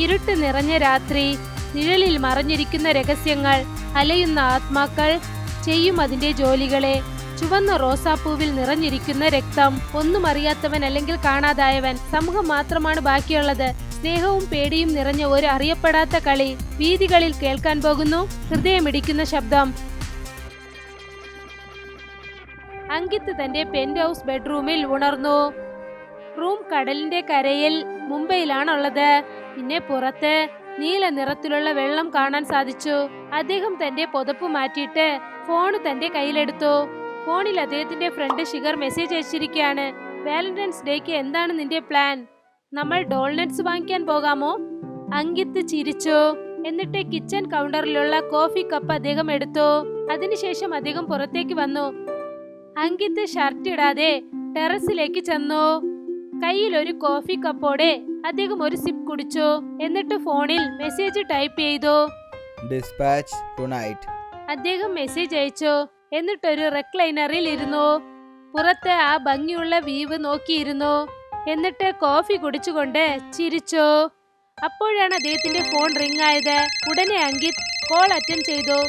ഇരുട്ട് നിറഞ്ഞ രാത്രി, നിഴലിൽ മറഞ്ഞിരിക്കുന്ന രഹസ്യങ്ങൾ, അലയുന്ന ആത്മാക്കൾ ചെയ്യും അതിന്റെ ജോലികളെ. ചുവന്ന റോസാപ്പൂവിൽ നിറഞ്ഞിരിക്കുന്ന രക്തം. ഒന്നും അറിയാത്തവൻ അല്ലെങ്കിൽ കാണാതായവൻ. സമൂഹം മാത്രമാണ് ബാക്കിയുള്ളത്. സ്നേഹവും പേടിയും നിറഞ്ഞ ഒരു അറിയപ്പെടാത്ത കളി വീഥികളിൽ കേൾക്കാൻ പോകുന്നു. ഹൃദയമിടിക്കുന്ന ശബ്ദം. അങ്കിത്ത് തന്റെ പെന്റ് ഹൗസ് ബെഡ്റൂമിൽ ഉണർന്നു. റൂം കടലിന്റെ കരയിൽ മുംബൈയിലാണുള്ളത്. പിന്നെ പുറത്ത് നീല നിറത്തിലുള്ള വെള്ളം കാണാൻ സാധിച്ചു. അദ്ദേഹം തന്റെ പുതപ്പ് മാറ്റിയിട്ട് ഫോൺ തന്റെ കയ്യിലെടുത്തു. ഫോണിൽ അദ്ദേഹത്തിന്റെ ഫ്രണ്ട് ശിഖർ മെസ്സേജ് അയച്ചിരിക്കുകയാണ്. വാലന്റൈൻസ് ഡേക്ക് എന്താണ് നിന്റെ പ്ലാൻ? നമ്മൾ ഡോൾനട്സ് വാങ്ങിക്കാൻ പോകാമോ? അങ്കിത്ത് ചിരിച്ചു. എന്നിട്ട് കിച്ചൺ കൗണ്ടറിലുള്ള കോഫി കപ്പ് അദ്ദേഹം എടുത്തു. അതിനുശേഷം അദ്ദേഹം പുറത്തേക്ക് വന്നു. അങ്കിത്ത് ഷർട്ട് ഇടാതെ ടെറസിലേക്ക് ചെന്നു. കയ്യിൽ ഒരു കോഫി കപ്പോടെ അദ്ദേഹം ഒരു സിപ്പ് കുടിച്ചു. എന്നിട്ട് ഫോണിൽ മെസ്സേജ് ടൈപ്പ് ചെയ്തു. Dispatch tonight. അദ്ദേഹം മെസ്സേജ് അയച്ചു. എന്നിട്ടൊരു റെക്ലൈനറിൽ ഇരുന്നു. പുറത്ത് ആ ഭംഗിയുള്ള വീവ് നോക്കിയിരുന്നു. എന്നിട്ട് കോഫി കുടിച്ചുകൊണ്ട് ചിരിച്ചു. അപ്പോഴാണ് അദ്ദേഹത്തിന്റെ ഫോൺ റിംഗ് ആയത്. ഉടനെ അങ്കിത് കോൾ അറ്റൻഡ് ചെയ്തു.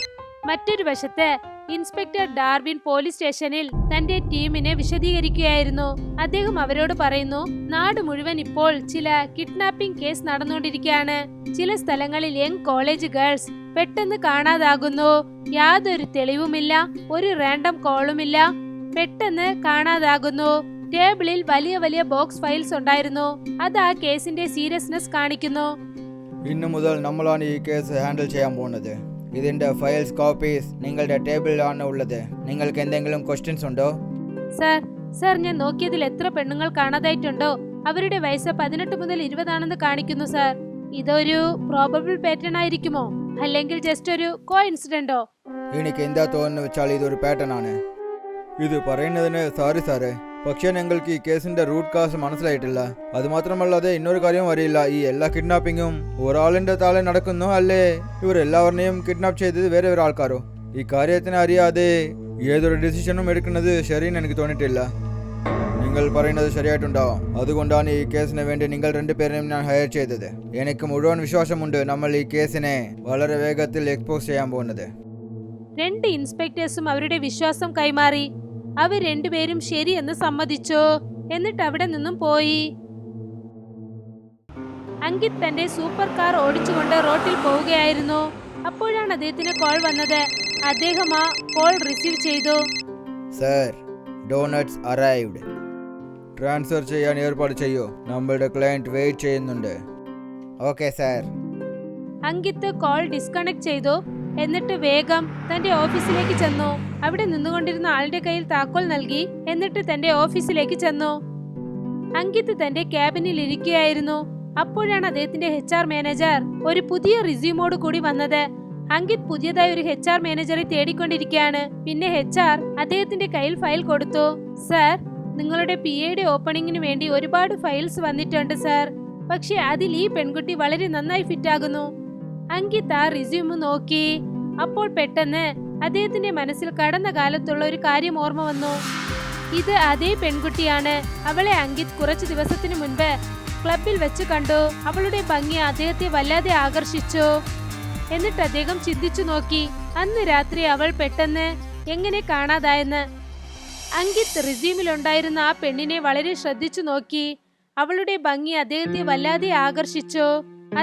മറ്റൊരു വശത്ത് ഇൻസ്പെക്ടർ ഡാർവിൻ പോലീസ് സ്റ്റേഷനിൽ തന്റെ ടീമിനെ വിശദീകരിക്കുകയായിരുന്നു. അദ്ദേഹം അവരോട് പറയുന്നു, നാട് മുഴുവൻ ഇപ്പോൾ ചില കിഡ്നാപ്പിംഗ് കേസ് നടന്നുകൊണ്ടിരിക്കുകയാണ്. ചില സ്ഥലങ്ങളിൽ യങ് കോളേജ് ഗേൾസ് പെട്ടെന്ന് കാണാതാകുന്നു. യാതൊരു തെളിവുമില്ല, ഒരു റാൻഡം കോളുമില്ല. പെട്ടെന്ന് കാണാതാകുന്നു. ടേബിളിൽ വലിയ വലിയ ബോക്സ് ഫയൽസ് ഉണ്ടായിരുന്നു. അത് ആ കേസിന്റെ സീരിയസ്നെസ് കാണിക്കുന്നു. ഇന്നു മുതൽ നമ്മളാണ് ഈ കേസ് ഹാൻഡിൽ ചെയ്യാൻ പോകുന്നത്. ഇതിന്റെ ഫയൽസ് കോപ്പീസ് നിങ്ങളുടെ ടേബിളിലാണ് ഉള്ളത്. നിങ്ങൾക്ക് എന്തെങ്കിലും ക്വസ്റ്റ്യൻസ് ഉണ്ടോ? സർ ഞാൻ നോക്കിയതിൽ എത്ര പെണ്ണുങ്ങൾ കാണാതായിട്ടുണ്ടോ അവരുടെ വയസ്സ് 18 മുതൽ 20 ആണെന്ന് കാണിക്കുന്നു സർ. ഇതൊരു പ്രോബബിൾ പാറ്റേൺ ആയിരിക്കുമോ, അല്ലെങ്കിൽ ജസ്റ്റ് ഒരു കോഇൻസിഡന്റോ? എനിക്ക് എന്താ തോന്നുന്നു വെച്ചാൽ ഇതൊരു പാറ്റേൺ ആണ്. ഇത് പറയുന്നതിന് സോറി സാറേ, പക്ഷേ ഞങ്ങൾക്ക് ഈ കേസിന്റെ റൂട്ട് കാസ് മനസ്സിലായിട്ടില്ല. അതുമാത്രമല്ലാതെ ഇന്നൊരു കാര്യം അറിയില്ല. ഈ എല്ലാ കിഡ്നാപ്പിങ്ങും ഒരാളിന്റെ താഴെ നടക്കുന്നു, അല്ലേ ഇവരെല്ലാവരെയും കിഡ്നാപ്പ് ചെയ്തത് വേറെ ഒരാൾക്കാരോ? ഈ കാര്യത്തിന് അറിയാതെ ഏതൊരു ഡിസിഷനും എടുക്കുന്നത് ശരിയെന്ന് എനിക്ക് തോന്നിയിട്ടില്ല. നിങ്ങൾ പറയുന്നത് ശരിയായിട്ടുണ്ടാവും. അതുകൊണ്ടാണ് ഈ കേസിന് വേണ്ടി നിങ്ങൾ രണ്ടുപേരെയും ഞാൻ ഹയർ ചെയ്തത്. എനിക്ക് മുഴുവൻ വിശ്വാസമുണ്ട് നമ്മൾ ഈ കേസിനെ വളരെ വേഗത്തിൽ എക്സ്പോസ് ചെയ്യാൻ പോകുന്നത്. 2 ഇൻസ്പെക്ടേഴ്സും അവരുടെ വിശ്വാസം കൈമാറി. അവർ രണ്ടുപേരും ശരിയെന്ന് സമ്മതിച്ചു. എന്നിട്ട് അവിടെ നിന്നും പോയി. അങ്കിത് തന്റെ സൂപ്പർ കാർ ഓടിച്ചുകൊണ്ട് റോഡിൽ പോവുകയായിരുന്നു. അപ്പോഴാണ് അദ്ദേഹത്തിന് കോൾ വന്നത്. അദ്ദേഹം ആ കോൾ റിസീവ് ചെയ്തു. Sir, doughnuts arrived. ട്രാൻസ്ഫർ ചെയ്യാൻ ഏർപ്പാട് ചെയ്യൂ. നമ്മളുടെ ക്ലയന്റ് വെയിറ്റ് ചെയ്യുന്നുണ്ട്. Okay sir. Ankit call disconnect ചെയ്തു. എന്നിട്ട് വേഗം തന്റെ ഓഫീസിലേക്ക് ചെന്നു. അവിടെ നിന്നുകൊണ്ടിരുന്ന ആളുടെ കയ്യിൽ താക്കോൽ നൽകി. എന്നിട്ട് തന്റെ ഓഫീസിലേക്ക് ചെന്നു. അങ്കിത് തന്റെ ക്യാബിനിൽ ഇരിക്കുകയായിരുന്നു. അപ്പോഴാണ് അദ്ദേഹത്തിന്റെ HR മാനേജർ ഒരു പുതിയ റിസ്യൂമോട് കൂടി വന്നത്. അങ്കിത് പുതിയതായി ഒരു HR മാനേജറെ തേടിക്കൊണ്ടിരിക്കുകയാണ്. പിന്നെ HR അദ്ദേഹത്തിന്റെ കയ്യിൽ ഫയൽ കൊടുത്തു. സർ, നിങ്ങളുടെ PAയുടെ ഓപ്പണിംഗിന് വേണ്ടി ഒരുപാട് ഫയൽസ് വന്നിട്ടുണ്ട് സർ. പക്ഷെ അതിൽ ഈ പെൺകുട്ടി വളരെ നന്നായി ഫിറ്റ് ആകുന്നു. അങ്കിത് ആ റിസ്യൂം നോക്കി. അപ്പോൾ പെട്ടെന്ന് അദ്ദേഹത്തിന്റെ മനസ്സിൽ കടന്ന കാലത്തുള്ള ഒരു കാര്യം ഓർമ്മ വന്നു. ഇത് അതേ പെൺകുട്ടിയാണ്. അവളെ അങ്കിത് കുറച്ചു ദിവസത്തിനു മുൻപ് ക്ലബിൽ വെച്ച് കണ്ടു. അവളുടെ ഭംഗി അദ്ദേഹത്തെ വല്ലാതെ ആകർഷിച്ചു. എന്നിട്ട് അദ്ദേഹം ചിന്തിച്ചു നോക്കി, അന്ന് രാത്രി അവൾ പെട്ടെന്ന് എങ്ങനെ കാണാതായെന്ന്. അങ്കിത് റിസ്യൂമിലുണ്ടായിരുന്ന ആ പെണ്ണിനെ വളരെ ശ്രദ്ധിച്ചു നോക്കി. അവളുടെ ഭംഗി അദ്ദേഹത്തെ വല്ലാതെ ആകർഷിച്ചു.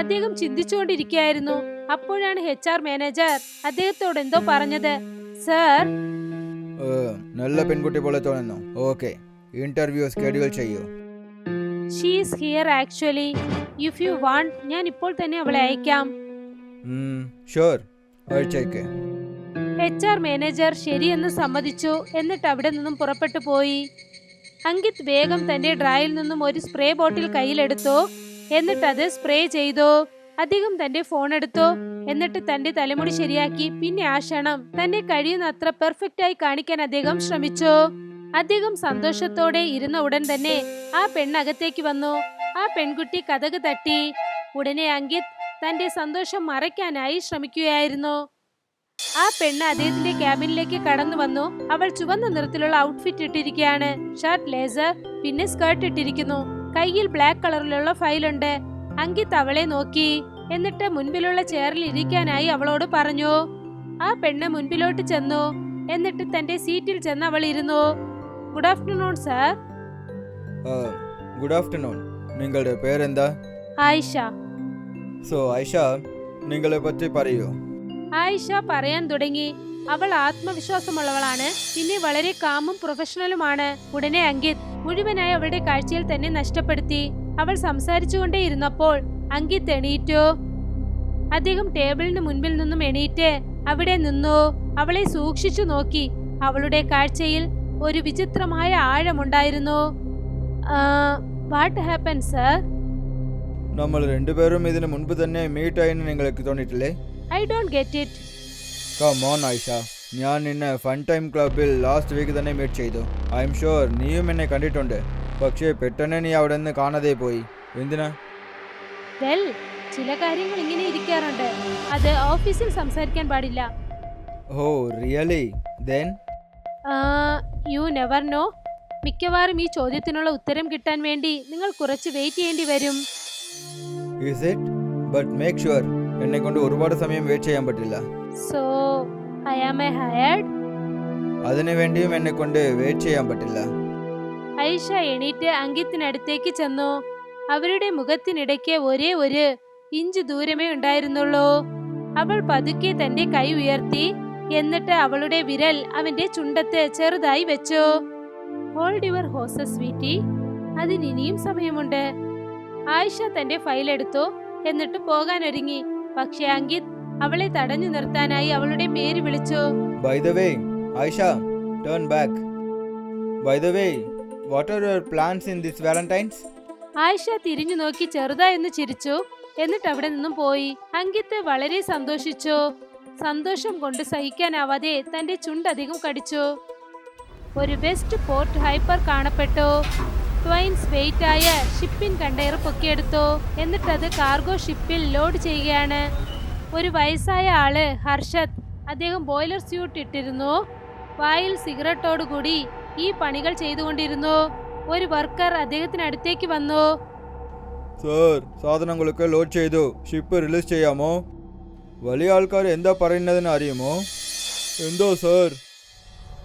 അദ്ദേഹം ചിന്തിച്ചുകൊണ്ടിരിക്കുകയായിരുന്നു. അപ്പോഴാണ് HR മാനേജർ അദ്ദേഹത്തോട് എന്തോ പറഞ്ഞത്. സർ, നല്ല പെൺകുട്ടി പോലെ തോന്നുന്നു. ഓക്കെ, ഇന്റർവ്യൂ ഷെഡ്യൂൾ ചെയ്യൂ. She is here actually. If you want ഞാൻ ഇപ്പോൾ തന്നെ അവളെ അയക്കാം. ഷുവർ, അയച്ചേക്ക്. HR മാനേജർ ശരിയെന്ന് സമ്മതിച്ചു. എന്നിട്ട് അവിടെ നിന്നും പുറപ്പെട്ടു പോയി. അങ്കിത് വേഗം തന്റെ ഡ്രായിൽ നിന്നും ഒരു സ്പ്രേ ബോട്ടിൽ കയ്യിലെടുത്തു. എന്നിട്ട് അത് സ്പ്രേ ചെയ്തു. അദ്ദേഹം തന്റെ ഫോൺ എടുത്തു. എന്നിട്ട് തന്റെ തലമുടി ശരിയാക്കി. പിന്നെ ആ ക്ഷണം തന്നെ കഴിയുന്നത്ര പെർഫെക്റ്റ് ആയി കാണിക്കാൻ അദ്ദേഹം ശ്രമിച്ചു. അദ്ദേഹം സന്തോഷത്തോടെ ഇരുന്ന ഉടൻ തന്നെ ആ പെണ്ണകത്തേക്ക് വന്നു. ആ പെൺകുട്ടി കതക് തട്ടി. ഉടനെ അങ്കിത് തന്റെ സന്തോഷം മറയ്ക്കാനായി ശ്രമിക്കുകയായിരുന്നു. ആ പെണ്ണ് അദ്ദേഹത്തിന്റെ ക്യാബിനിലേക്ക് കടന്നു വന്നു. അവൾ ചുവന്ന നിറത്തിലുള്ള ഔട്ട്ഫിറ്റ് ഇട്ടിരിക്കുകയാണ്. ഷർട്ട്, ലേസർ, പിന്നെ സ്കേർട്ട് ഇട്ടിരിക്കുന്നു. കയ്യിൽ ബ്ലാക്ക് കളറിലുള്ള ഫയലുണ്ട്. അങ്കിത് അവളെ നോക്കി. എന്നിട്ട് മുൻപിലുള്ള ചെയറിൽ ഇരിക്കാനായി അവളോട് പറഞ്ഞു. ആ പെണ്ണ് മുൻപിലോട്ട് ചെന്നു. എന്നിട്ട് തന്റെ സീറ്റിൽ ചെന്ന് അവൾ ഇരുന്നു. Good afternoon sir. Good afternoon. നിങ്ങളുടെ പേരെന്താ? ആയിഷ. സോ ആയിഷ, നിങ്ങളെ പറ്റി പറയൂ. ആയിഷ പറയാൻ തുടങ്ങി. അവൾ ആത്മവിശ്വാസമുള്ളവളാണ്, പിന്നെ വളരെ കാമും പ്രൊഫഷണലുമാണ്. ഉടനെ അങ്കിത് മുഴുവനായി അവളുടെ കാഴ്ചയിൽ തന്നെ നഷ്ടപ്പെടുത്തി. അവൾ സംസാരിച്ചുകൊണ്ടേയിരുന്നപ്പോൾ അങ്കിത് എണീറ്റു. അദ്ദേഹം ടേബിളിന് മുൻപിൽ നിന്നും എണീറ്റ് അവിടെ നിന്നു. അവളെ സൂക്ഷിച്ചു നോക്കി. അവളുടെ കാഴ്ചയിൽ ഒരു വിചിത്രമായ ആഴമുണ്ടായിരുന്നു. What happen sir? നമ്മൾ രണ്ടുപേരും ഇതിന് മുൻപ് തന്നെ മീറ്റ് ആയെന്ന് നിങ്ങൾക്ക് തോന്നിയിട്ടില്ലേ? I don't get it. Come on Aisha, ഞാൻ നിന്നെ ഫൺ ടൈം ക്ലബിൽ ലാസ്റ്റ് വീക്ക് തന്നെ മീറ്റ് ചെയ്തു. ഐ എം ഷുവർ നീയും എന്നെ കണ്ടിട്ടുണ്ട്. പക്ഷേ പെട്ടെന്ന് നീ അവിടെ നിന്ന് കാണാതെ പോയി. എന്തിനാ? വെൽ, ചില കാര്യങ്ങൾ ഇങ്ങനെ ഇരിക്കാറുണ്ട്. അത് ഓഫീസിൽ സംസാരിക്കാൻ പാടില്ല. Oh really? Then you never know. മിക്കവാറും ഈ ചോദ്യത്തിനുള്ള ഉത്തരം കിട്ടാൻ വേണ്ടി നിങ്ങൾ കുറച്ച് വെയിറ്റ് ചെയ്യേണ്ടി വരും. Is it? But make sure എന്നെ കൊണ്ട് ഒരുപാട് സമയം വെയിറ്റ് ചെയ്യാൻ പറ്റില്ല. So I am a hired? അതിനു വേണ്ടിയും എന്നെ കൊണ്ട് വെയിറ്റ് ചെയ്യാൻ പറ്റില്ല. ഐഷ എണീറ്റ് അങ്കിത്തിനടുത്തേക്ക് ചെന്നു. അവരുടെ മുഖത്തിനിടയ്ക്ക് ഒരേ ഒരു ഇഞ്ച് ദൂരമേ ഉണ്ടായിരുന്നുള്ളൂ. അവൾ പതുക്കെ തന്റെ കൈ ഉയർത്തി. എന്നിട്ട് അവളുടെ വിരൽ അവന്റെ ചുണ്ടത്ത് ചെറുതായി വെച്ചു. ഹോൾഡ് യുവർ ഹോസസ് സ്വീറ്റി, അതിനിയും സമയമുണ്ട്. ആയിഷ തന്റെ ഫയൽ എടുത്തു. എന്നിട്ട് പോകാനൊരുങ്ങി. പക്ഷെ അങ്കിത് അവളെ തടഞ്ഞു നിർത്താനായി അവളുടെ പേര് വിളിച്ചു. By the way Ayesha, turn back. By the way, what are your plans in this Valentines? Ayesha തിരിഞ്ഞു നോക്കി ചെറുതായെന്ന് ചിരിച്ചു. എന്നിട്ട് അവിടെ നിന്നും പോയി. അങ്കിത് വളരെ സന്തോഷിച്ചു. സന്തോഷം കൊണ്ട് സഹിക്കാനാവാതെ തന്റെ ചുണ്ടധികം കടിച്ചു. ഒരു വെസ്റ്റ് പോർട്ട് ഹൈപ്പർ കാണപ്പെട്ടു. ട്വൈൻസ് വെയിറ്റ് ആയ ഷിപ്പിൻ കണ്ടെയ്നർ പൊക്കിയെടുത്തു. എന്നിട്ടത് കാർഗോ ഷിപ്പിൽ ലോഡ് ചെയ്യുകയാണ്. ഒരു വയസ്സായ ആള് ഹർഷത്. അദ്ദേഹം ബോയിലർ സ്യൂട്ട് ഇട്ടിരുന്നു. വായിൽ സിഗരറ്റോടുകൂടി ഈ പണികൾ ചെയ്തുകൊണ്ടിരുന്നു. ഒരു വർക്കർ അദ്ദേഹത്തിനടുത്തേക്ക് വന്നു. സർ, സാധനങ്ങളൊക്കെ ലോഡ് ചെയ്തു. ഷിപ്പ് റിലീസ് ചെയ്യാമോ? വലിയ ആൾക്കാർ എന്താ പറയുന്നതെന്ന് അറിയുമോ? എന്തോ സർ?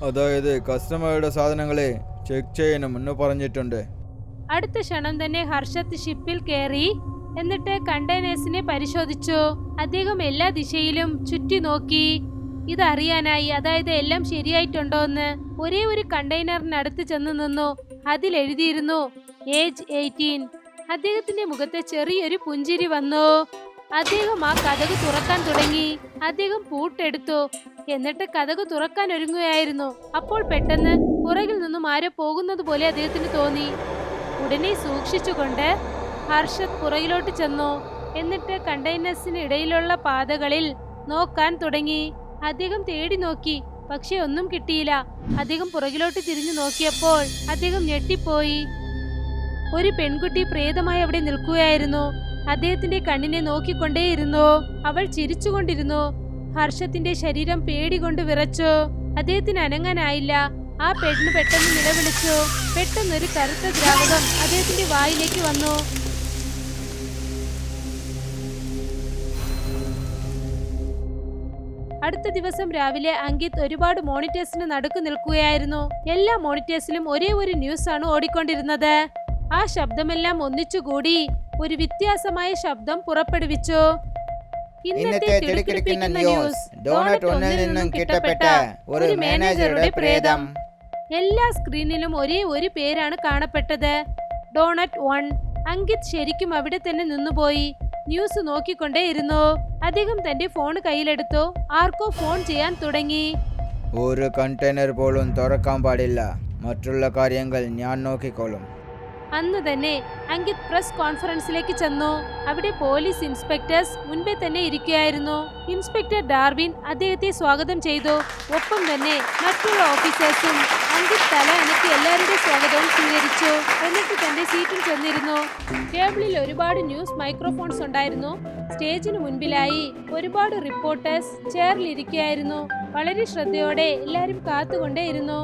അതായത് കസ്റ്റമറുടെ സാധനങ്ങളെ ചെക്ക് ചെയ്യണമെന്ന് പറഞ്ഞിട്ടുണ്ട്. അടുത്ത ക്ഷണം തന്നെ ഹർഷത്ത് ഷിപ്പിൽ കയറി. എന്നിട്ട് കണ്ടെയ്നേഴ്സിനെ പരിശോധിച്ചു. അദ്ദേഹം എല്ലാ ദിശയിലും ചുറ്റി നോക്കി. ഇതറിയാനായി, അതായത് എല്ലാം ശരിയായിട്ടുണ്ടോന്ന്. ഒരേ ഒരു കണ്ടെയ്നറിനടുത്ത് ചെന്ന് നിന്നു. അതിൽ എഴുതിയിരുന്നു ഏജ് 18. അദ്ദേഹത്തിന്റെ മുഖത്ത് ചെറിയൊരു പുഞ്ചിരി വന്നു. അദ്ദേഹം ആ കതക് തുറക്കാൻ തുടങ്ങി. അദ്ദേഹം പൂട്ടെടുത്തു. എന്നിട്ട് കതക് തുറക്കാൻ ഒരുങ്ങുകയായിരുന്നു. അപ്പോൾ പെട്ടെന്ന് പുറകിൽ നിന്നും ആരോ പോകുന്നത് പോലെ അദ്ദേഹത്തിന് തോന്നി. ഉടനെ സൂക്ഷിച്ചുകൊണ്ട് ഹർഷത് പുറകിലോട്ട് ചെന്നു. എന്നിട്ട് കണ്ടെയ്നേഴ്സിന് ഇടയിലുള്ള പാതകളിൽ നോക്കാൻ തുടങ്ങി. അദ്ദേഹം തേടി നോക്കി. പക്ഷെ ഒന്നും കിട്ടിയില്ല. അദ്ദേഹം പുറകിലോട്ട് തിരിഞ്ഞു നോക്കിയപ്പോൾ അദ്ദേഹം ഞെട്ടിപ്പോയി. ഒരു പെൺകുട്ടി പ്രേതമായി അവിടെ നിൽക്കുകയായിരുന്നു. അദ്ദേഹത്തിന്റെ കണ്ണിനെ നോക്കിക്കൊണ്ടേയിരുന്നു. അവൾ ചിരിച്ചുകൊണ്ടിരുന്നു. ഹർഷത്തിന്റെ ശരീരം പേടികൊണ്ട് വിറച്ചു. അദ്ദേഹത്തിന് അനങ്ങാനായില്ല. ആ പെണ്ണ് പെട്ടെന്ന് നിലവിളിച്ചു. പെട്ടെന്നൊരു കറുത്ത ദ്രാവകം അദ്ദേഹത്തിന്റെ വായിലേക്ക് വന്നു. അടുത്ത ദിവസം രാവിലെ അങ്കിത് ഒരുപാട് മോണിറ്റേഴ്സിന് നടുക്ക് നിൽക്കുകയായിരുന്നു. എല്ലാ മോണിറ്റേഴ്സിലും ഒരേ ഒരു ന്യൂസ് ആണ് ഓടിക്കൊണ്ടിരുന്നത്. ആ ശബ്ദമെല്ലാം ഒന്നിച്ചുകൂടി ഒരു വ്യത്യാസമായ ശബ്ദം പുറപ്പെടുവിച്ചു. ഇന്നത്തെ തിടുക്കിടിപ്പിക്കുന്ന ന്യൂസ്, ഡോണറ്റ് ഒന്നിൽ നിന്നും കിട്ടപ്പെട്ട ഒരു മാനേജറുടെ പ്രേതം. എല്ലാ സ്ക്രീനിലും ഒരേ ഒരു പേരാണ് കാണപ്പെട്ടത്, ഡോണറ്റ് 1. അങ്കിത് ശരിക്കും അവിടെ തന്നെ നിന്നുപോയി. ന്യൂസ് നോക്കിക്കൊണ്ടേയിരുന്നു. അദ്ദേഹം തന്റെ ഫോൺ കയ്യിലെടുത്തു. ആർക്കോ ഫോൺ ചെയ്യാൻ തുടങ്ങി. ഒരു കണ്ടെയ്നർ പോലും തുറക്കാൻ പാടില്ല. മറ്റുള്ള കാര്യങ്ങൾ ഞാൻ നോക്കിക്കോളും. അന്ന് തന്നെ അങ്കിത് പ്രസ് കോൺഫറൻസിലേക്ക് ചെന്നു. അവിടെ പോലീസ് ഇൻസ്പെക്ടേഴ്സ് മുൻപേ തന്നെ ഇരിക്കുകയായിരുന്നു. ഇൻസ്പെക്ടർ ഡാർവിൻ അദ്ദേഹത്തെ സ്വാഗതം ചെയ്തു. ഒപ്പം തന്നെ മറ്റുള്ള ഓഫീസേഴ്സും അങ്കിത് തല അനക്കി എല്ലാവരുടെ സ്വാഗതവും സ്വീകരിച്ചു. എന്നിട്ട് തന്റെ സീറ്റിൽ ചെന്നിരുന്നു. ടേബിളിൽ ഒരുപാട് ന്യൂസ് മൈക്രോഫോൺസ് ഉണ്ടായിരുന്നു. സ്റ്റേജിന് മുൻപിലായി ഒരുപാട് റിപ്പോർട്ടേഴ്സ് ചെയറിലിരിക്കുകയായിരുന്നു. വളരെ ശ്രദ്ധയോടെ എല്ലാവരും കാത്തുകൊണ്ടേയിരുന്നു.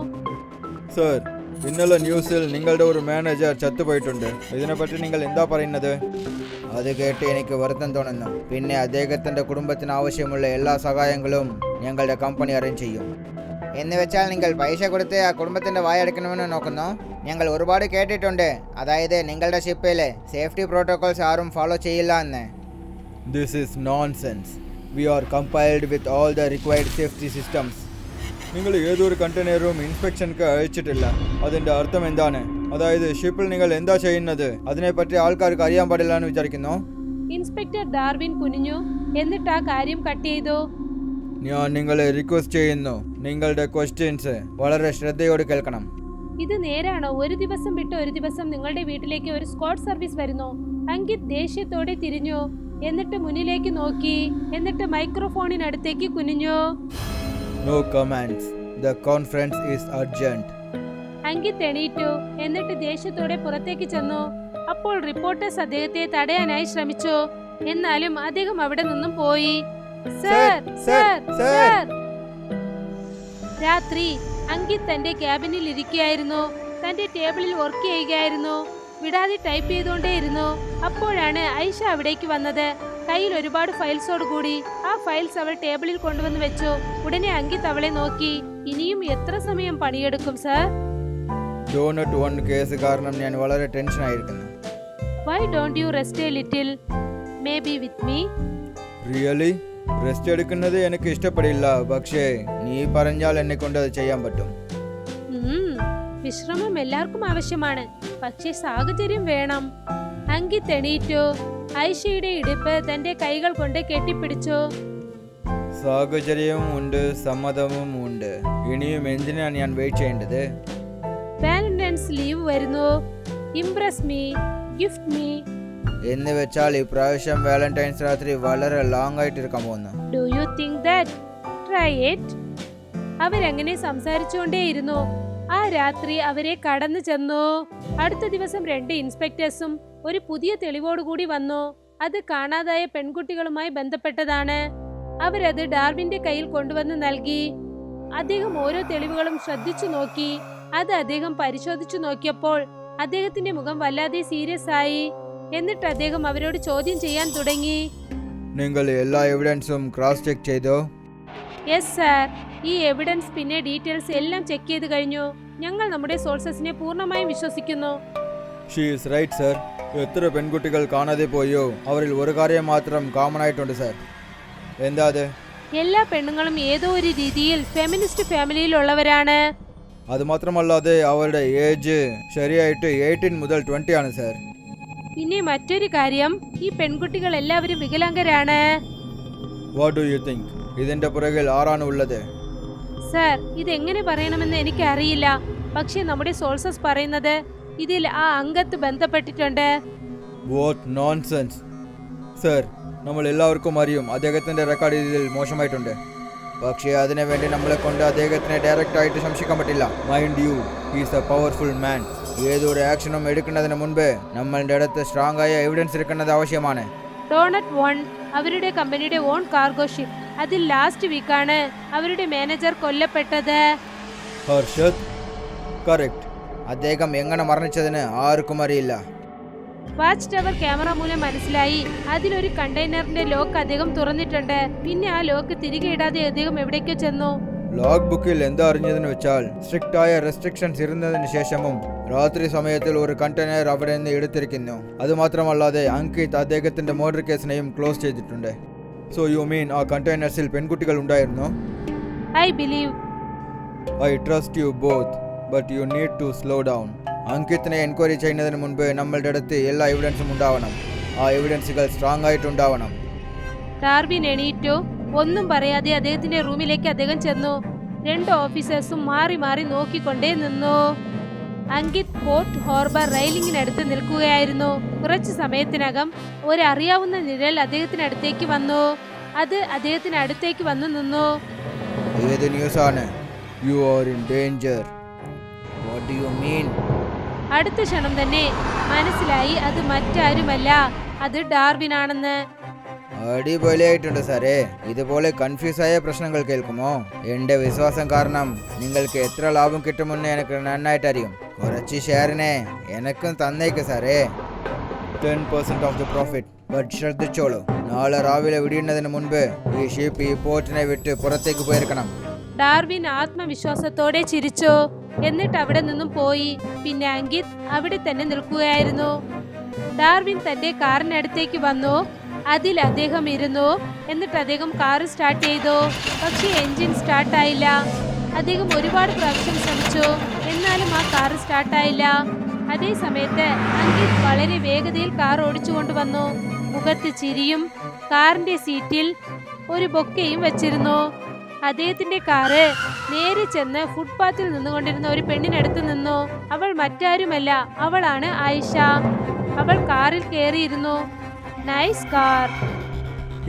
സർ, ഇന്നലെ ന്യൂസിൽ നിങ്ങളുടെ ഒരു മാനേജർ ചത്തുപോയിട്ടുണ്ട്. ഇതിനെപ്പറ്റി നിങ്ങൾ എന്താ പറയുന്നത്? അത് കേട്ട് എനിക്ക് വെറുതെ തോന്നുന്നു. പിന്നെ അദ്ദേഹത്തിൻ്റെ കുടുംബത്തിന് ആവശ്യമുള്ള എല്ലാ സഹായങ്ങളും ഞങ്ങളുടെ കമ്പനി അറേഞ്ച് ചെയ്യും. എന്ന് വെച്ചാൽ നിങ്ങൾ പൈസ കൊടുത്ത് ആ കുടുംബത്തിൻ്റെ വായടക്കണമെന്ന് നോക്കുന്നു? ഞങ്ങൾ ഒരുപാട് കേട്ടിട്ടുണ്ട്, അതായത് നിങ്ങളുടെ ഷിപ്പിലെ സേഫ്റ്റി പ്രോട്ടോകോൾസ് ആരും ഫോളോ ചെയ്യില്ല എന്ന്. This is nonsense. We are compiled with all the required safety systems. നിങ്ങൾ ഏതൊരു കണ്ടെയ്നറും ഇൻസ്പെക്ഷൻക്ക് അയച്ചിട്ടില്ല. അതിൻ്റെ അർത്ഥം എന്താണ്? അതായത് ഷിപ്പിൽ നിങ്ങൾ എന്താ ചെയ്യുന്നത് അതിനെപ്പറ്റി ആൾക്കാർക്ക് അറിയാൻ പാടില്ല എന്ന് വിചാരിക്കുന്നു? ഇൻസ്പെക്ടർ ഡാർവിൻ കുനിഞ്ഞു. എന്നിട്ട് ആ കാര്യം കട്ട് ചെയ്തു. ഞാൻ നിങ്ങളെ റിക്വസ്റ്റ് ചെയ്യുന്നു, നിങ്ങളുടെ ക്വസ്റ്റ്യൻസ് വളരെ ശ്രദ്ധയോടെ കേൾക്കണം. ഇത് നേരാണോ? ഒരു ദിവസം വിട്ട് ഒരു ദിവസം നിങ്ങളുടെ വീട്ടിലേക്ക് ഒരു സ്ക്വാഡ് സർവീസ് വരുന്നു. അങ്കിത് ദേഷ്യത്തോടെ തിരിഞ്ഞു. എന്നിട്ട് മുന്നിലേക്ക് നോക്കി. എന്നിട്ട് മൈക്രോഫോണിനടുത്തേക്ക് കുനിഞ്ഞു. No commands. The conference is urgent. Ankit എണീറ്റു. എന്നിട്ട് ദേഷ്യത്തോടെ പുറത്തേക്ക് ചെന്നു. അപ്പോൾ റിപ്പോർട്ടേഴ്സ് അദ്ദേഹത്തെ തടയാനായി ശ്രമിച്ചു. എന്നാലും അദ്ദേഹം അവിടെ നിന്നും പോയി. Sir, sir, sir. രാത്രി അങ്കിത് തന്റെ ക്യാബിനിൽ ഇരിക്കുകയായിരുന്നു. തന്റെ ടേബിളിൽ വർക്ക് ചെയ്യുകയായിരുന്നു. വിടാതെ ടൈപ്പ് ചെയ്തുകൊണ്ടേയിരുന്നു. അപ്പോഴാണ് ഐഷ അവിടേക്ക് വന്നത്. കയ്യിൽ ഒരുപാട് ഫയൽസോട് കൂടി. ആ ഫയൽസ് അവൾ ടേബിളിൽ കൊണ്ടുവന്ന് വെച്ചു. ഉടനെ അങ്കിത് അവളെ നോക്കി. ഇനിയും എത്ര സമയം പണിയെടുക്കും സർ? ഡോണറ്റ് 1 കേസ് കാരണം ഞാൻ വളരെ ടെൻഷനായിരിക്കുന്നു. Why don't you rest a little? Maybe with me? Really? Rest എടുക്കുന്നത് എനിക്ക് ഇഷ്ടപ്പെടില്ല. പക്ഷേ നീ പറഞ്ഞാൽ എന്നെ കൊണ്ട് അത് ചെയ്യാൻ പറ്റും. വിശ്രമം എല്ലാവർക്കും ആവശ്യമാണ്, പക്ഷേ സാഹചര്യം വേണം. അങ്കിത് എണീറ്റു. ഐഷയുടെ ഇടുപ്പ് തന്റെ കൈകൾ കൊണ്ട് കെട്ടിപ്പിടിച്ചു. സാഹചര്യവും ഉണ്ട്, സമ്മതവും ഉണ്ട്. ഇനിയും എന്തിനാണ് ഞാൻ വെയിറ്റ് ചെയ്യേണ്ടത്? വാലന്റൈൻസ് ലീവ് വരുന്നു. Impress me, gift me. എന്ന് വെച്ചാൽ ഇപ്രാവശ്യം വാലന്റൈൻസ് രാത്രി വളരെ ലോങ് ആയിട്ട് ഇരിക്കാൻ പോകുന്നു. Do you think that? Try it. അവരങ്ങനെ സംസാരിച്ചുകൊണ്ടേയിരുന്നു. ആ രാത്രി അവരെ കടന്നു ചെന്നു. അടുത്ത ദിവസം 2 ഇൻസ്പെക്ടേഴ്സും ഒരു പുതിയ തെളിവോടുകൂടി വന്നു. അത് കാണാതായ പെൺകുട്ടികളുമായി ബന്ധപ്പെട്ടതാണ്. അവരത് ഡാർവിന്റെ കയ്യിൽ കൊണ്ടുവന്ന് നൽകി. അദ്ദേഹം ഓരോ തെളിവുകളും ശ്രദ്ധിച്ചു നോക്കി. അത് അദ്ദേഹം പരിശോധിച്ചു നോക്കിയപ്പോൾ അദ്ദേഹത്തിന്റെ മുഖം വല്ലാതെ സീരിയസ് ആയി. എന്നിട്ട് അദ്ദേഹം അവരോട് ചോദ്യം ചെയ്യാൻ തുടങ്ങി. നിങ്ങൾ എല്ലാ എവിഡൻസും ക്രോസ് ചെക്ക് ചെയ്തോ? Yes sir. ഈ എവിഡൻസ് പിന്നെ ഡീറ്റെയിൽസ് എല്ലാം ചെക്ക് ചെയ്ത് കഴിഞ്ഞു. ഞങ്ങൾ നമ്മുടെ സോഴ്സസിനെ പൂർണ്ണമായും വിശ്വസിക്കുന്നു. She is right sir. എത്ര പെൺകുട്ടികൾ കാണാതെ പോയോ അവരിൽ ഒരു കാര്യം മാത്രം കോമൺ ആയിട്ടുണ്ട് സർ. എന്താ അത്? എല്ലാ പെണ്ണുങ്ങളും ഏതോ ഒരു രീതിയിൽ ഫെമിനിസ്റ്റ് ഫാമിലിയിലുള്ളവരാണ്. അതുമാത്രമല്ലാതെ അവരുടെ ഏജ് ശരിയായിട്ട് 18 മുതൽ 20 ആണ് സർ. പിന്നെ മറ്റൊരു കാര്യം, ഈ പെൺകുട്ടികൾ എല്ലാവരും വികലാംഗരാണ്. What do you think? ഇതിന്റെ പുറകിൽ ആരാണ് ഉള്ളത്? സർ, ഇതെങ്ങനെ പറയണമെന്ന് എനിക്ക് അറിയില്ല. പക്ഷേ നമ്മുടെ സോഴ്സസ് പറയുന്നത് ഇതിൽ ആ അംഗത്ത് ബന്ധപ്പെട്ടിട്ടുണ്ട്. What nonsense sir. നമ്മൾ എല്ലാവർക്കും അറിയും അദ്ദേഹത്തിന്റെ റെക്കോർഡ് ഇതിൽ മോശമായിട്ടുണ്ട്. പക്ഷേ അതിനു വേണ്ടി നമ്മളെ കൊണ്ട് അദ്ദേഹത്തിനെ ഡയറക്റ്റ് ആയിട്ട് സംശയിക്കാൻ പറ്റില്ല. Mind you, he's A powerful മാൻ. ഏതൊരു ആക്ഷനും എടുക്കുന്നതിന് മുൻപ് നമ്മളുടെ അടുത്ത് സ്ട്രോങ് ആയ എവിഡൻസ് എടുക്കുന്നത് ആവശ്യമാണ്. ഡോണറ്റ് 1 അവരുടെ കമ്പനിയുടെ ഓൺ കാർഗോ ഷിപ്പ്. അതിൽ ലാസ്റ്റ് വീക്കാണ് അവരുടെ മാനേജർ കൊല്ലപ്പെട്ടത്. ഹർഷത്? കറക്റ്റ്. അദ്ദേഹം എങ്ങനെ മരണിച്ചതിന് ആർക്കും അറിയില്ല. വാച്ച് ടവർ ക്യാമറ മൂലം മനസ്സിലായി. അതിലൊരു കണ്ടെയ്നറിന്റെ ലോക്ക് അദ്ദേഹം തുറന്നിട്ടുണ്ട്. പിന്നെ ആ ലോക്ക് തിരികെ ഇടാതെ അദ്ദേഹം എവിടേക്കോ ചെന്നു. ലോഗ് ബുക്കിൽ എന്താ അറിഞ്ഞതെന്ന് വെച്ചാൽ സ്ട്രിക്റ്റ് ആയ റെസ്ട്രിക്ഷൻസ് ഇരുന്നതിന് ശേഷവും രാത്രി സമയത്തിൽ ഒരു കണ്ടെയ്നർ അവിടെ നിന്ന് എടുത്തിരിക്കുന്നു. അതുമാത്രമല്ലാതെ അങ്കിത് അദ്ദേഹത്തിന്റെ മർഡർ കേസിനെയും ക്ലോസ് ചെയ്തിട്ടുണ്ട്. സോ യു മീൻ ആ കണ്ടെയ്നർസിൽ പെൺകുട്ടികൾ ഉണ്ടായിരുന്നു? I believe. I trust you both, but you need to slow down. അങ്കിത്തിനെ എൻക്വയറി ചെയ്യുന്നതിന് മുൻപ് നമ്മളുടെ അടുത്ത് എല്ലാ എവിഡൻസും ഉണ്ടാവണം. ആ എവിഡൻസുകൾ സ്ട്രോങ് ആയിട്ടുണ്ടാവണം. ഡാർവിൻ എണീറ്റു. ഒന്നും പറയാതെ അദ്ദേഹത്തിന്റെ റൂമിലേക്ക് അദ്ദേഹം ചെന്നു. 2 ഓഫീസേഴ്സും മാറി മാറി നോക്കിക്കൊണ്ടേ നിന്നു. അങ്കിത് പോർട്ട് ഹാർബർ റെയിലിംഗിനടുത്ത് നിൽക്കുകയായിരുന്നു. കുറച്ചു സമയത്തിനകം ഒരറിയാവുന്ന നിഴൽ അദ്ദേഹത്തിനടുത്തേക്ക് വന്നു. അത് അദ്ദേഹത്തിനടുത്തേക്ക് വന്നു നിന്നു. ഏത് ന്യൂസാണ്? You are in danger. What do you mean? അടുത്ത ക്ഷണം തന്നെ മനസ്സിലായി അത് മറ്റാരുമല്ല, അത് ഡാർവിൻ ആണെന്ന്. അടിപൊളിയായിട്ടുണ്ട് സാറേ. ഇതുപോലെ കൺഫ്യൂസ് ആയ പ്രശ്നങ്ങൾ കേൾക്കുമോ? എൻ്റെ വിശ്വാസം കാരണം നിങ്ങൾക്ക് എത്ര ലാഭം കിട്ടുമെന്ന് എനിക്ക് നന്നായിട്ട് അറിയും. കുറച്ച് ഷെയറിനെ എനക്കും തന്നേക്ക് സാറേ. 10% ഓഫ് ദ പ്രോഫിറ്റ്. ബട്ട് ശ്രദ്ധിച്ചോളൂ, നാളെ രാവിലെ വിടിയുന്നതിന് മുൻപ് ഈ ഷിപ്പ് ഈ പോർട്ടിനെ വിട്ട് പുറത്തേക്ക് പോയിരിക്കണം. ഡാർവിൻ ആത്മവിശ്വാസത്തോടെ ചിരിച്ചു. എന്നിട്ട് അവിടെ നിന്നും പോയി. പിന്നെ അങ്കിത് അവിടെ തന്നെ നിൽക്കുകയായിരുന്നു. ഡാർവിൻ തന്റെ കാറിനടുത്തേക്ക് വന്നു. അതിൽ അദ്ദേഹം ഇരുന്നു. എന്നിട്ട് അദ്ദേഹം കാർ സ്റ്റാർട്ട് ചെയ്തു. പക്ഷേ എൻജിൻ സ്റ്റാർട്ടായില്ല. അദ്ദേഹം ഒരുപാട് പ്രാവശ്യം ശ്രമിച്ചു, എന്നാലും ആ കാർ സ്റ്റാർട്ടായില്ല. അതേ സമയത്ത് അങ്കിത് വളരെ വേഗതയിൽ കാർ ഓടിച്ചുകൊണ്ടുവന്നു. മുഖത്ത് ചിരിയും കാറിന്റെ സീറ്റിൽ ഒരു ബൊക്കയും വെച്ചിരുന്നു. അദ്ദേഹത്തിന്റെ കാറ് നേരെ ചെന്ന് ഫുട്പാത്തിൽ നിന്നുകൊണ്ടിരുന്ന ഒരു പെണ്ണിനടുത്ത് നിന്നു. അവൾ മറ്റാരുമല്ല, അവളാണ് ആയിഷ. അവൾ കാറിൽ കയറിയിരുന്നു. Nice car.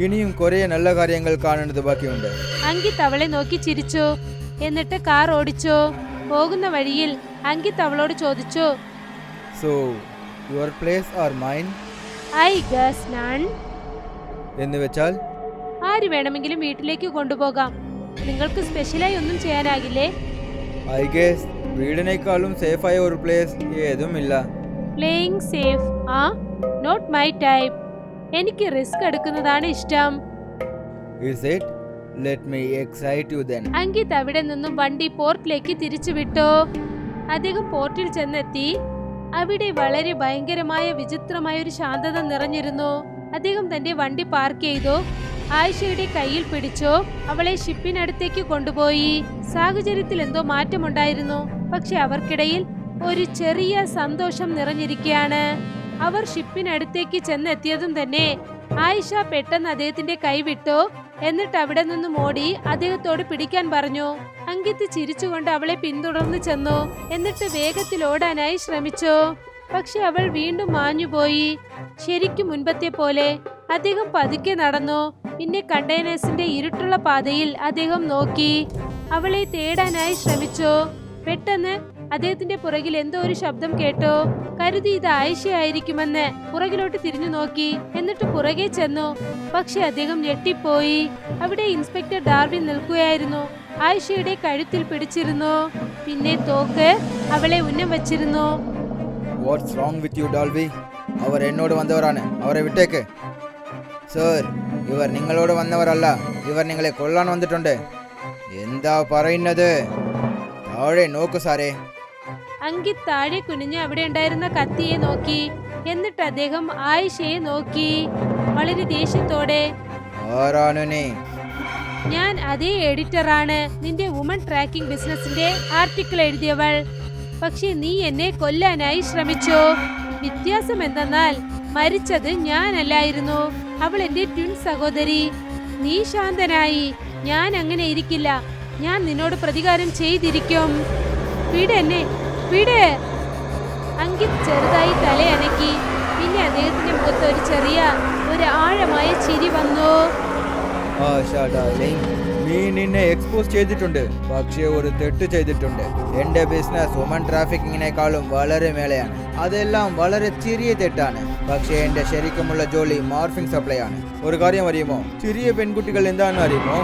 ഇനിയും കുറേ നല്ല കാര്യങ്ങൾ കാണേണ്ടത് ബാക്കിയുണ്ട്. അങ്കിത് അവളെ നോക്കി ചിരിച്ചു. എന്നിട്ട് കാർ ഓടിച്ചു. പോകുന്ന വഴിയിൽ അങ്കിത് അവളോട് ചോദിച്ചു, so your place are mine? I guess none. എന്ന് വെച്ചാൽ? ആര് വേണമെങ്കിലും വീട്ടിലേക്ക് കൊണ്ടുപോകാം. നിങ്ങൾക്ക് സ്പെഷ്യലായി ഒന്നും ചെയ്യാനാകില്ലേ? ഐ ഗസ് വീടിനേക്കാളും സേഫായ ഒരു പ്ലേസ് ഏതുമില്ല. Playing safe? ആ, നോട്ട് മൈ ടൈപ്പ്. എനിക്ക് റിസ്ക് എടുക്കുന്നതാണ് ഇഷ്ടം. Is it? Let me excite you then. Ankit അവിടെ നിന്നും വണ്ടി പോർട്ടിലേക്ക് തിരിച്ചു വിട്ടു. അദ്ദേഹം പോർട്ടിൽ ചെന്നെത്തി. അവിടെ വളരെ ഭയങ്കരമായ വിചിത്രമായ ഒരു ശാന്തത നിറഞ്ഞിരുന്നു. അദ്ദേഹം തന്റെ വണ്ടി പാർക്ക് ചെയ്തു. ആയിഷയുടെ കയ്യിൽ പിടിച്ചു. അവളെ ഷിപ്പിനടുത്തേക്ക് കൊണ്ടുപോയി. സാഹചര്യത്തിൽ എന്തോ മാറ്റമുണ്ടായിരുന്നു. പക്ഷെ അവർക്കിടയിൽ ഒരു ചെറിയ സന്തോഷം നിറഞ്ഞിരിക്കുകയാണ്. അവർ ഷിപ്പിനടുത്തേക്ക് ചെന്നെത്തിയതും തന്നെ ആയിഷ പെട്ടെന്ന് അദ്ദേഹത്തിന്റെ കൈ വിട്ടു. എന്നിട്ട് അവിടെ നിന്നും ഓടി അദ്ദേഹത്തോട് പിടിക്കാൻ പറഞ്ഞു. അങ്കിത് ചിരിച്ചുകൊണ്ട് അവളെ പിന്തുടർന്ന് ചെന്നു. എന്നിട്ട് വേഗത്തിൽ ഓടാനായി ശ്രമിച്ചു. പക്ഷെ അവൾ വീണ്ടും മാഞ്ഞുപോയി. ശരിക്കും മുൻപത്തെ പോലെ. അദ്ദേഹം പതുക്കെ നടന്നു. പിന്നെ കണ്ടെയ്നേഴ്സിന്റെ ഇരുട്ടുള്ള പാതയിൽ അദ്ദേഹം നോക്കി. അവളെ തേടാനായി ശ്രമിച്ചു. പെട്ടെന്ന് അദ്ദേഹത്തിന്റെ പുറകിൽ എന്തോ ഒരു ശബ്ദം കേട്ടു. കരുതി ഇത് ആയിഷയായിരിക്കുമെന്ന് പുറകിലോട്ട് തിരിഞ്ഞു നോക്കി. എന്നിട്ട് പുറകെ ചെന്നു. പക്ഷെ അദ്ദേഹം ഞെട്ടിപ്പോയി. അവിടെ ഇൻസ്പെക്ടർ ഡാർവിൻ നിൽക്കുകയായിരുന്നു. ആയിഷയുടെ കഴുത്തിൽ പിടിച്ചിരുന്നു. പിന്നെ തോക്ക് അവളെ ഉന്നം വച്ചിരുന്നു. What's wrong with you Dalvi? അവർ എന്നോട് വന്നവരാണ്, അവരെ വിട്ടേക്ക്. സർ, ഇവർ നിങ്ങളോട് വന്നവരല്ല, ഇവർ നിങ്ങളെ കൊല്ലാൻ വന്നിട്ടുണ്ട്. എന്താ പറയുന്നത്? താഴെ നോക്കൂ സാറേ. അങ്കിത് താഴെ കുനിഞ്ഞ് അവിടെ ഉണ്ടായിരുന്ന കത്തിയെ നോക്കി. എന്നിട്ട് അദ്ദേഹം ആയിഷയെ നോക്കി വളരെ ദേഷ്യത്തോടെ. ആരാണ് നീ? ഞാൻ അതേ എഡിറ്ററാണ്, നിന്റെ വുമൺ ട്രാക്കിംഗ് ബിസിനസിന്റെ ആർട്ടിക്കിൾ എഴുതിയവൾ. പക്ഷെ നീ എന്നെ കൊല്ലാനായി ശ്രമിച്ചു. വ്യത്യാസം എന്തെന്നാൽ മരിച്ചത് ഞാനല്ലായിരുന്നു, അവൾ എന്റെ ട്വിൻ സഹോദരി. നീ ശാന്തനായി. ഞാൻ അങ്ങനെ ഇരിക്കില്ല. ഞാൻ നിന്നോട് പ്രതികാരം ചെയ്തിരിക്കും. വിട് എന്നെ, വിട്. അങ്കിത് ചെറുതായി തലയനക്കി. പിന്നെ അദ്ദേഹത്തിന്റെ മുഖത്ത് ഒരു ആഴമായ ചിരി വന്നു. നീ നിന്നെ എക്സ്പോസ് ചെയ്തിട്ടുണ്ട്, പക്ഷേ ഒരു തെറ്റ് ചെയ്തിട്ടുണ്ട്. എന്റെ ബിസിനസ് വുമൺ ട്രാഫിക്കിങ്ങിനേക്കാളും വളരെ മേലെയാണ്. അതെല്ലാം വളരെ ചെറിയ തെറ്റാണ്. പക്ഷേ എന്റെ ശരിക്കുമുള്ള ജോലി മോർഫിംഗ് സപ്ലൈ ആണ്. ഒരു കാര്യം അറിയുമോ? ചെറിയ പെൺകുട്ടികൾ എന്താണെന്ന് അറിയുമോ?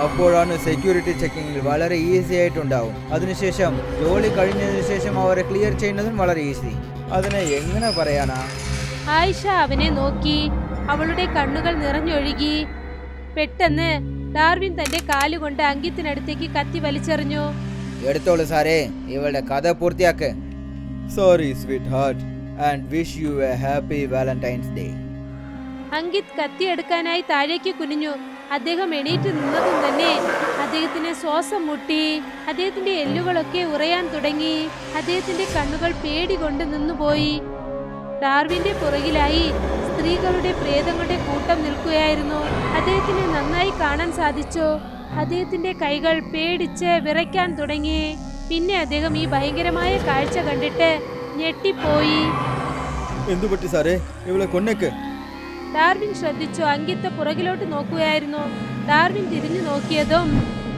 അപ്പോഴാണ് സെക്യൂരിറ്റി ചെക്കിങ്ങിൽ വളരെ ഈസി ആയിട്ടുണ്ടാവും. അതിനുശേഷം ജോലി കഴിഞ്ഞതിന് ശേഷം അവരെ ക്ലിയർ ചെയ്യുന്നതും വളരെ ഈസി. അതിനെ എങ്ങനെ പറയാനാ? ആയിഷ അവനെ നോക്കി. അവളുടെ കണ്ണുകൾ നിറഞ്ഞൊഴുകി. പെട്ടെന്ന് ഡാർവിൻ തന്റെ കാലുകൊണ്ട് അങ്കിത്തിനടുത്തേക്ക് കത്തി വലിച്ചെറിഞ്ഞു. എടുത്തോളൂ സാറേ, ഇവളുടെ കഥ പൂർത്തിയാക്ക്. Sorry sweetheart and wish you a happy Valentine's day. Ankit കത്തിയെടുക്കാനായി താഴേക്ക് കുനിഞ്ഞു. അദ്ദേഹം എണീറ്റ് നിന്നതും തന്നെ അദ്ദേഹത്തിന് ശ്വാസം മുട്ടി. അദ്ദേഹത്തിന്റെ എല്ലുകളൊക്കെ ഉറയാൻ തുടങ്ങി. അദ്ദേഹത്തിന്റെ കണ്ണുകൾ പേടി കൊണ്ട് നിന്നുപോയി. ഡാർവിന്റെ പുറകിലായി സ്ത്രീകളുടെ പ്രേതങ്ങളുടെ കൂട്ടം നിൽക്കുകയായിരുന്നു. അദ്ദേഹത്തിന് നന്നായി കാണാൻ സാധിച്ചു. അദ്ദേഹത്തിന്റെ കൈകൾ പേടിച്ച് വിറയ്ക്കാൻ തുടങ്ങി. പിന്നെ അദ്ദേഹം ഈ ഭയങ്കരമായ കാഴ്ച കണ്ടിട്ട് ഞെട്ടിപ്പോയി. എന്തു പറ്റി സാറേ? ഇവളെ കൊന്നേക്ക്. ഡാർവിൻ ശ്രദ്ധിച്ചു. അങ്കിത്ത് പുറകിലോട്ട് നോക്കുകയായിരുന്നു. ഡാർവിൻ തിരിഞ്ഞു നോക്കിയതും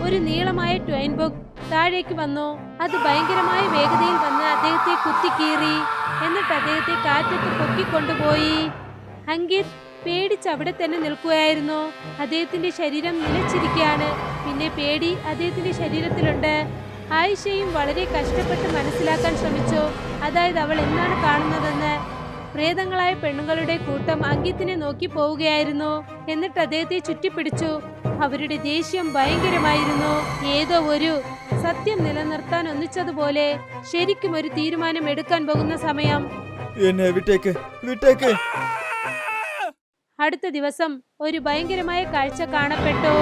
ഒരു നീളമായ ട്വൈൻ ബുക്ക് താഴേക്ക് വന്നു. അത് ഭയങ്കരമായ വേഗതയിൽ വന്ന് അദ്ദേഹത്തെ കുത്തിക്കീറി. എന്നിട്ട് അദ്ദേഹത്തെ കാറ്റത്ത് പൊക്കിക്കൊണ്ടുപോയി. അങ്കിത് പേടിച്ച് അവിടെ തന്നെ നിൽക്കുകയായിരുന്നു. അദ്ദേഹത്തിന്റെ ശരീരം നിലച്ചിരിക്കുകയാണ്. പിന്നെ പേടി അദ്ദേഹത്തിന്റെ ശരീരത്തിലുണ്ട്. ആയിഷയും വളരെ കഷ്ടപ്പെട്ട് മനസ്സിലാക്കാൻ ശ്രമിച്ചു, അതായത് അവൾ എന്താണ് കാണുന്നതെന്ന്. പ്രേതങ്ങളായ പെണ്ണുങ്ങളുടെ കൂട്ടം അങ്കിത്തിനെ നോക്കി പോവുകയായിരുന്നു. എന്നിട്ട് അദ്ദേഹത്തെ ചുറ്റിപ്പിടിച്ചു. അവരുടെ ദേഷ്യം ഭയങ്കരമായിരുന്നു. ഏതോ ഒരു സത്യം നിലനിർത്താൻ ഒന്നിച്ചതുപോലെ ശരിക്കും ഒരു തീരുമാനം എടുക്കാൻ പോകുന്ന സമയം. എന്നെ വിട്ടേക്ക്, വിട്ടേക്ക്. അടുത്ത ദിവസം ഒരു ഭയങ്കരമായ കാഴ്ച കാണപ്പെട്ടു.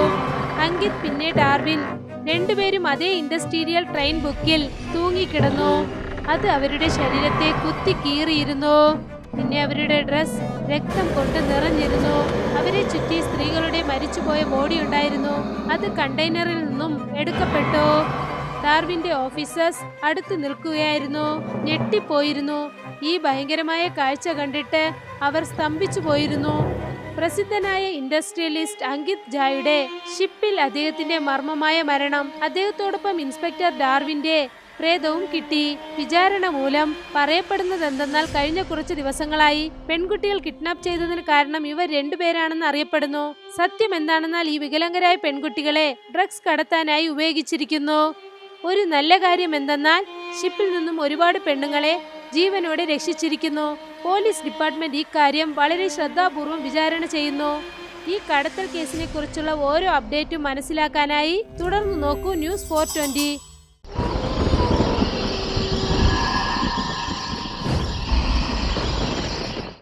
അങ്കിത് പിന്നെ ഡാർവിൻ രണ്ടുപേരും അതേ ഇൻഡസ്ട്രിയൽ ട്രെയിൻ ബുക്കിൽ തൂങ്ങിക്കിടന്നു. അത് അവരുടെ ശരീരത്തെ കുത്തി കീറിയിരുന്നു. പിന്നെ അവരുടെ ഡ്രസ് രക്തം കൊണ്ട് നിറഞ്ഞിരുന്നു. അവരെ ചുറ്റി സ്ത്രീകളുടെ മരിച്ചുപോയ ബോഡി ഉണ്ടായിരുന്നു. അത് കണ്ടെയ്നറിൽ നിന്നും എടുക്കപ്പെട്ടു. ഡാർവിന്റെ ഓഫീസേഴ്സ് അടുത്തു നിൽക്കുകയായിരുന്നു. ഞെട്ടിപ്പോയിരുന്നു. ഈ ഭയങ്കരമായ കാഴ്ച കണ്ടിട്ട് അവർ സ്തംഭിച്ചു പോയിരുന്നു. പ്രസിദ്ധനായ ഇൻഡസ്ട്രിയലിസ്റ്റ് അങ്കിത് ജായുടെ ഷിപ്പിൽ അദ്ദേഹത്തിന്റെ മർമ്മമായ മരണം, അദ്ദേഹത്തോടൊപ്പം ഇൻസ്പെക്ടർ ഡാർവിന്റെ പ്രേതവും കിട്ടി. വിചാരണ മൂലം പറയപ്പെടുന്നതെന്തെന്നാൽ കഴിഞ്ഞ കുറച്ച് ദിവസങ്ങളായി പെൺകുട്ടികൾ കിഡ്നാപ്പ് ചെയ്തതിന് കാരണം ഇവർ രണ്ടുപേരാണെന്ന് അറിയപ്പെടുന്നു. സത്യം എന്താണെന്നാൽ ഈ വികലാംഗരായ പെൺകുട്ടികളെ ഡ്രഗ്സ് കടത്താനായി ഉപയോഗിച്ചിരിക്കുന്നു. ഒരു നല്ല കാര്യം എന്തെന്നാൽ ഷിപ്പിൽ നിന്നും ഒരുപാട് പെണ്ണുങ്ങളെ ജീവനോടെ രക്ഷിച്ചിരിക്കുന്നു. പോലീസ് ഡിപ്പാർട്ട്മെന്റ് ഈ കാര്യം വളരെ ശ്രദ്ധാപൂർവം വിചാരണ ചെയ്യുന്നു. ഈ കടത്തൽ കേസിനെ കുറിച്ചുള്ള ഓരോ അപ്ഡേറ്റും മനസ്സിലാക്കാനായി തുടർന്ന് നോക്കൂ ന്യൂസ് 420.